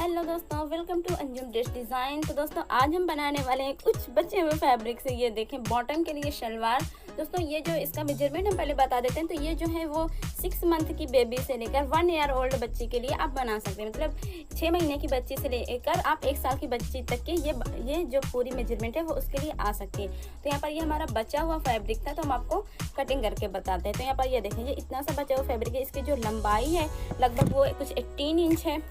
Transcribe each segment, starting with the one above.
Hello दोस्तों, welcome to Anjum dress design. तो दोस्तों आज हम बनाने वाले हैं कुछ बचे हुए फैब्रिक से। ये देखें, बॉटम के लिए शलवार। दोस्तों ये जो इसका मेजरमेंट हम पहले बता देते हैं। तो ये जो है वो 6 मंथ की बेबी से लेकर 1 ईयर ओल्ड बच्ची के लिए आप बना सकते हैं। मतलब 6 महीने की बच्ची से लेकर आप 1 साल की बच्ची तक के ये जो पूरी मेजरमेंट है वो उसके लिए आ सकती है। तो यहाँ पर ये हमारा बचा हुआ फैब्रिक था, तो हम आपको कटिंग करके बताते हैं। तो यहाँ पर ये देखें, ये इतना सा बचा हुआ फैब्रिक है। इसकी जो लंबाई है लगभग वो कुछ 18 इंच है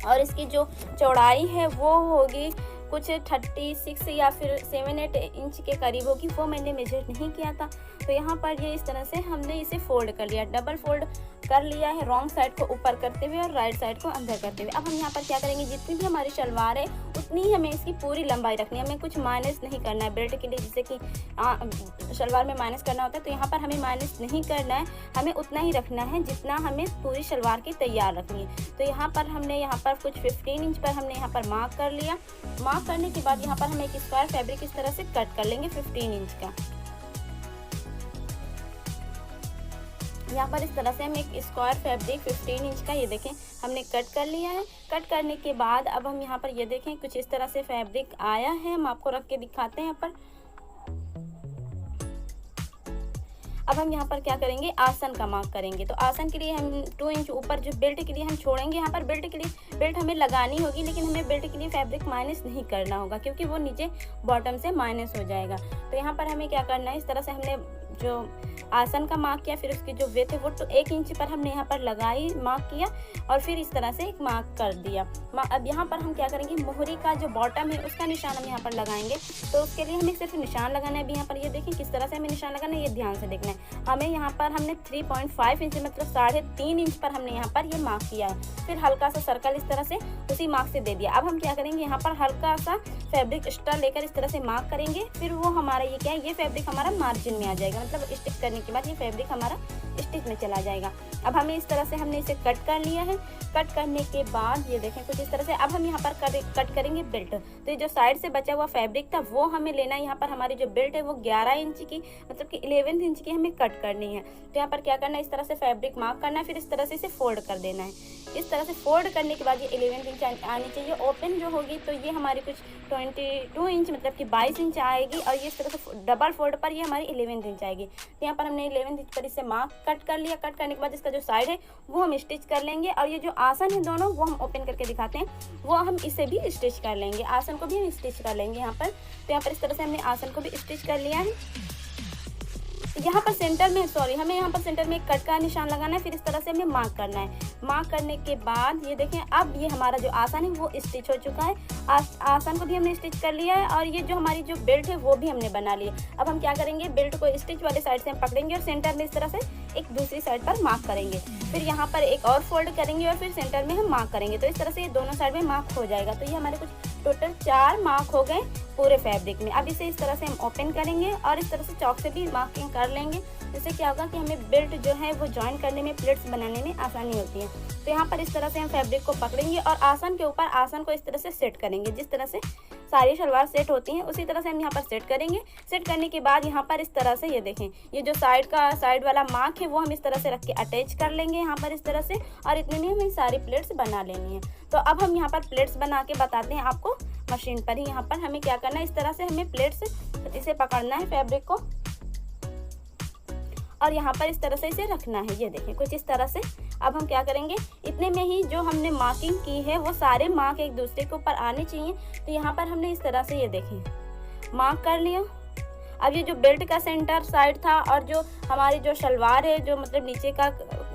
और इसकी जो चौड़ाई है वो होगी कुछ 36 या फिर 7-8 इंच के करीब होगी। वो मैंने मेजर नहीं किया था। तो यहाँ पर ये इस तरह से हमने इसे फोल्ड कर लिया, डबल फोल्ड कर लिया है, रॉन्ग साइड को ऊपर करते हुए और राइट साइड को अंदर करते हुए। अब हम यहाँ पर क्या करेंगे, जितनी भी हमारी शलवार है उतनी ही हमें इसकी पूरी लंबाई रखनी है। हमें कुछ माइनस नहीं करना है बेल्ट के लिए, जैसे कि शलवार में माइनस करना होता है। तो यहाँ पर हमें माइनस नहीं करना है, हमें उतना ही रखना है जितना हमें पूरी शलवार की तैयार रखनी है। तो यहाँ पर हमने यहाँ पर कुछ 15 इंच पर हमने यहाँ पर मार्क कर लिया। मार्क करने के बाद यहाँ पर हम एक स्क्वायर फैब्रिक इस तरह से कट कर लेंगे 15 इंच का। यहाँ पर इस तरह से हम एक स्क्वायर फैब्रिक 15 इंच का ये देखें हमने कट कर लिया है। कट करने के बाद अब हम यहाँ पर ये देखें कुछ इस तरह से फैब्रिक आया है। हम आपको रख के दिखाते हैं यहाँ पर। अब हम यहाँ पर क्या करेंगे, आसन का मार्क करेंगे। तो आसन के लिए हम 2 इंच ऊपर जो बेल्ट के लिए हम छोड़ेंगे। यहाँ पर बेल्ट के लिए बेल्ट हमें लगानी होगी, लेकिन हमें बेल्ट के लिए फैब्रिक माइनस नहीं करना होगा क्योंकि वो नीचे बॉटम से माइनस हो जाएगा। तो यहाँ पर हमें क्या करना है, इस तरह से हमने जो आसन का मार्क किया, फिर उसकी जो विड्थ है वो 1 इंच पर हमने यहाँ पर लगाई, मार्क किया और फिर इस तरह से एक मार्क कर दिया। अब यहाँ पर हम क्या करेंगे, मोहरी का जो बॉटम है उसका निशान हम यहाँ पर लगाएंगे। तो उसके लिए हमें सिर्फ निशान लगाना है। अभी यहाँ पर ये देखें किस तरह से हमें निशान लगाना है, ये ध्यान से देखना है। हमें यहाँ पर हमने 3.5 इंच मतलब 3.5 इंच पर हमने यहाँ पर ये मार्क किया है। फिर हल्का सा सर्कल इस तरह से उसी मार्क से दे दिया। अब हम क्या करेंगे, यहाँ पर हल्का सा फैब्रिक एक्स्ट्रा लेकर इस तरह से मार्क करेंगे। फिर वो हमारा ये क्या है, ये फैब्रिक हमारा मार्जिन में आ जाएगा। मतलब स्टिच करने के बाद ये फैब्रिक हमारा स्टिच में चला जाएगा। अब हमें इस तरह से हमने इसे कट कर लिया है। कट करने के बाद ये देखें कुछ इस तरह से। अब हम यहाँ पर कट करेंगे बेल्ट। तो ये जो साइड से बचा हुआ फैब्रिक था वो हमें लेना है। यहाँ पर हमारी जो बेल्ट है वो 11 इंच की मतलब कि 11 इंच की हमें कट करनी है। तो यहाँ पर क्या करना है, इस तरह से फैब्रिक मार्क करना है, फिर इस तरह से इसे फोल्ड कर देना है। इस तरह से फोल्ड करने के बाद ये 11 इंच आनी चाहिए। ओपन जो होगी तो ये हमारी कुछ 22 इंच मतलब कि 22 इंच आएगी और ये इस तरह से डबल फोल्ड पर ये हमारी 11 इंच आएगी। तो यहाँ पर हमने 11 इंच पर इसे मार्क कट कर लिया। कट करने के बाद इसका जो साइड है वो हम स्टिच कर लेंगे और ये जो आसन है दोनों वो हम ओपन करके दिखाते हैं, वो हम इसे भी स्टिच कर लेंगे। आसन को भी हम स्टिच कर लेंगे यहाँ पर। तो यहाँ पर इस तरह से हमने आसन को भी स्टिच कर लिया है। यहाँ पर सेंटर में हमें यहाँ पर सेंटर में एक कट का निशान लगाना है। फिर इस तरह से हमें मार्क करना है। मार्क करने के बाद ये देखें, अब ये हमारा जो आसन है वो स्टिच हो चुका है। आसन को भी हमने स्टिच कर लिया है और ये जो हमारी जो बेल्ट है वो भी हमने बना ली है। अब हम क्या करेंगे, बेल्ट को स्टिच वाले साइड से हम पकड़ेंगे और सेंटर में इस तरह से एक दूसरी साइड पर मार्क करेंगे। फिर यहाँ पर एक और फोल्ड करेंगे और फिर सेंटर में हम मार्क करेंगे। तो इस तरह से ये दोनों साइड में मार्क हो जाएगा। तो ये हमारे कुछ टोटल 4 मार्क हो गए पूरे फैब्रिक में। अब इसे इस तरह से हम ओपन करेंगे और इस तरह से चॉक से भी मार्किंग कर लेंगे। जिससे क्या होगा कि हमें बेल्ट जो है वो जॉइन करने में, प्लेट्स बनाने में आसानी होती है। तो यहाँ पर इस तरह से हम फैब्रिक को पकड़ेंगे और आसन के ऊपर आसन को इस तरह से सेट करेंगे। जिस तरह से सारी शलवार सेट होती हैं उसी तरह से हम यहाँ पर सेट करेंगे। सेट करने के बाद यहाँ पर इस तरह से ये देखें, ये जो साइड वाला मार्क है वो हम इस तरह से रख के अटैच कर लेंगे यहाँ पर इस तरह से। और इतने में हमें सारी प्लेट्स बना लेनी है। तो अब हम यहाँ पर प्लेट्स बना के बताते हैं आपको मशीन पर ही। यहाँ पर हमें क्या करना है, इस तरह से हमें प्लेट्स इसे पकड़ना है फैब्रिक को और यहाँ पर इस तरह से इसे रखना है। ये देखें कुछ इस तरह से। अब हम क्या करेंगे, इतने में ही जो हमने मार्किंग की है वो सारे मार्क एक दूसरे के ऊपर आने चाहिए। तो यहाँ पर हमने इस तरह से ये देखें मार्क कर लिया। अब ये जो बेल्ट का सेंटर साइड था और जो हमारी जो शलवार है जो मतलब नीचे का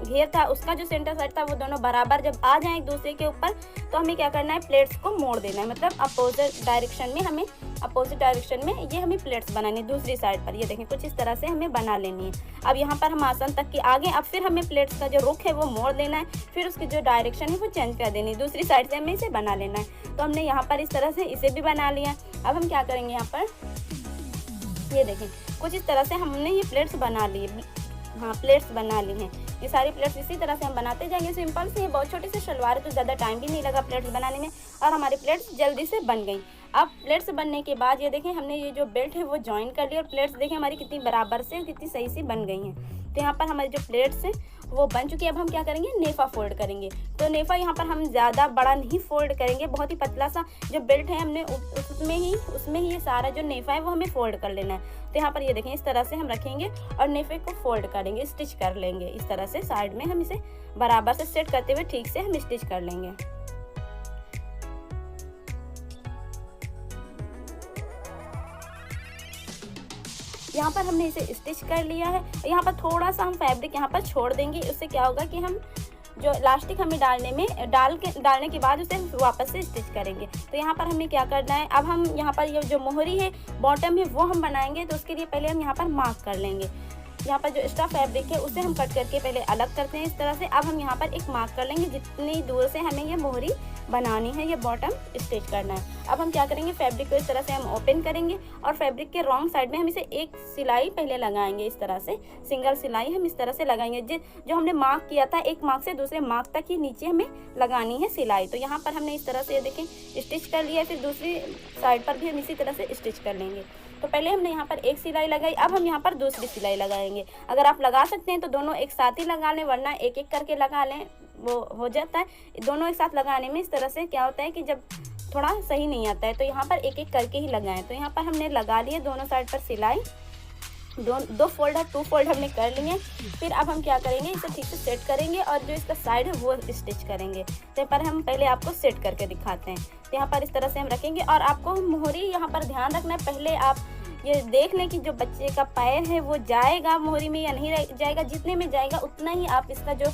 घेर था उसका जो सेंटर साइड था वो दोनों बराबर जब आ जाए एक दूसरे के ऊपर, तो हमें क्या करना है, प्लेट्स को मोड़ देना है। मतलब अपोजिट डायरेक्शन में ये हमें प्लेट्स बनानी है दूसरी साइड पर। ये देखें कुछ इस तरह से हमें बना लेनी है। अब यहाँ पर हम आसन तक के आगे, अब फिर हमें प्लेट्स का जो रुख है वो मोड़ देना है। फिर उसकी जो डायरेक्शन है वो चेंज कर देनी है, दूसरी साइड से हमें इसे बना लेना है। तो हमने यहाँ पर इस तरह से इसे भी बना लिया। अब हम क्या करेंगे, यहाँ पर ये देखें कुछ इस तरह से हमने ये प्लेट्स बना ली। हाँ, प्लेट्स बना ली हैं। ये सारी प्लेट्स इसी तरह से हम बनाते जाएंगे। सिंपल से, बहुत छोटी सी शलवार है तो ज़्यादा टाइम भी नहीं लगा प्लेट्स बनाने में और हमारी प्लेट्स जल्दी से बन गई। अब प्लेट्स बनने के बाद ये देखें हमने ये जो बेल्ट है वो जॉइन कर लिया और प्लेट्स देखें हमारी कितनी बराबर से कितनी सही से बन गई हैं। तो यहाँ पर हमारी जो प्लेट्स हैं वो बन चुकी है। अब हम क्या करेंगे, नेफा फोल्ड करेंगे। तो नेफा यहाँ पर हम ज़्यादा बड़ा नहीं फोल्ड करेंगे, बहुत ही पतला सा जो बेल्ट है हमने उसमें ही ये सारा जो नेफा है वो हमें फोल्ड कर लेना है। तो यहाँ पर ये देखें, इस तरह से हम रखेंगे और नेफे को फोल्ड करेंगे, स्टिच कर लेंगे। इस तरह से साइड में हम इसे बराबर से सेट करते हुए ठीक से हम स्टिच कर लेंगे। यहाँ पर हमने इसे स्टिच कर लिया है। यहाँ पर थोड़ा सा हम फैब्रिक यहाँ पर छोड़ देंगे। उससे क्या होगा कि हम जो इलास्टिक हमें डालने के बाद उसे वापस से स्टिच करेंगे। तो यहाँ पर हमें क्या करना है, अब हम यहाँ पर ये जो मोहरी है, बॉटम है, वो हम बनाएंगे। तो उसके लिए पहले हम यहाँ पर मार्क कर लेंगे। यहाँ पर जो एक्स्ट्रा फैब्रिक है उसे हम कट करके पहले अलग करते हैं इस तरह से। अब हम यहाँ पर एक मार्क कर लेंगे जितनी दूर से हमें ये मोहरी बनानी है, ये बॉटम स्टिच करना है। अब हम क्या करेंगे, फैब्रिक को इस तरह से हम ओपन करेंगे और फैब्रिक के रॉन्ग साइड में हम इसे एक सिलाई पहले लगाएंगे। इस तरह से सिंगल सिलाई हम इस तरह से लगाएंगे। जो हमने मार्क किया था, एक मार्क से दूसरे मार्क तक ही नीचे हमें लगानी है सिलाई। तो यहाँ पर हमने इस तरह से देखें स्टिच कर लिया, फिर दूसरी साइड पर भी हम इसी तरह से स्टिच कर लेंगे। तो पहले हमने यहाँ पर एक सिलाई लगाई, अब हम यहाँ पर दूसरी सिलाई लगाएंगे। अगर आप लगा सकते हैं तो दोनों एक साथ ही लगा लें, वरना एक एक करके लगा लें, वो हो जाता है। दोनों एक साथ लगाने में इस तरह से क्या होता है कि जब थोड़ा सही नहीं आता है, तो यहाँ पर एक एक करके ही लगाएं। तो यहाँ पर हमने लगा लिए दोनों साइड पर सिलाई, दो फोल्ड है, 2 फोल्ड हमने कर लिए। फिर अब हम क्या करेंगे, इसे ठीक से सेट करेंगे और जो इसका साइड है वो स्टिच करेंगे। तो पर हम पहले आपको सेट करके दिखाते हैं। तो यहाँ पर इस तरह से हम रखेंगे और आपको मोहरी यहाँ पर ध्यान रखना है, पहले आप ये देख लें कि जो बच्चे का पैर है वो जाएगा मोहरी में या नहीं जाएगा। जितने में जाएगा उतना ही आप इसका जो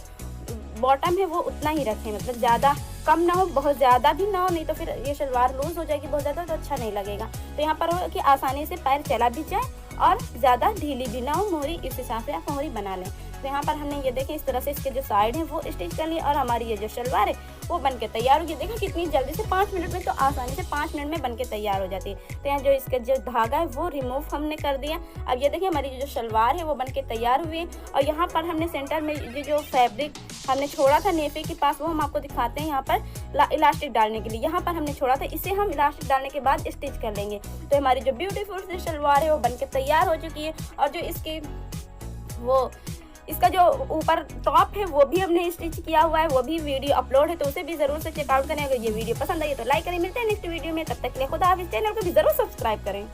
बॉटम है वो उतना ही रखें, मतलब ज़्यादा कम ना हो, बहुत ज़्यादा भी ना हो, नहीं तो फिर ये शलवार लूज हो जाएगी बहुत ज़्यादा, तो अच्छा नहीं लगेगा। तो यहाँ पर हो कि आसानी से पैर चला भी जाए और ज़्यादा ढीली भी ना हो मोहरी, इस हिसाब से आप मोहरी बना लें। तो यहाँ पर हमने ये देखें इस तरह से इसके जो साइड है वो स्टिच कर लिए और हमारी ये जो शलवार है वो बन के तैयार हो गई। देखा कितनी जल्दी से, 5 मिनट में, तो आसानी से 5 मिनट में बन के तैयार हो जाती है। तो यहाँ जो इसका जो धागा है वो रिमूव हमने कर दिया। अब ये देखिए हमारी जो शलवार है वो बन के तैयार हुई है। और यहाँ पर हमने सेंटर में ये जो फैब्रिक हमने छोड़ा था नेफे के पास, वो हम आपको दिखाते हैं। यहाँ पर इलास्टिक डालने के लिए यहाँ पर हमने छोड़ा था, इसे हम इलास्टिक डालने के बाद स्टिच कर लेंगे। तो हमारी जो ब्यूटीफुल सी शलवार है वो बन के तैयार हो चुकी है। और जो इसका जो ऊपर टॉप है वो भी हमने स्टिच किया हुआ है, वो भी वीडियो अपलोड है, तो उसे भी जरूर से चेकआउट करें। अगर ये वीडियो पसंद आई तो लाइक करें। मिलते हैं नेक्स्ट वीडियो में, तब तक के लिए खुदा हाफिज़। चैनल को भी जरूर सब्सक्राइब करें।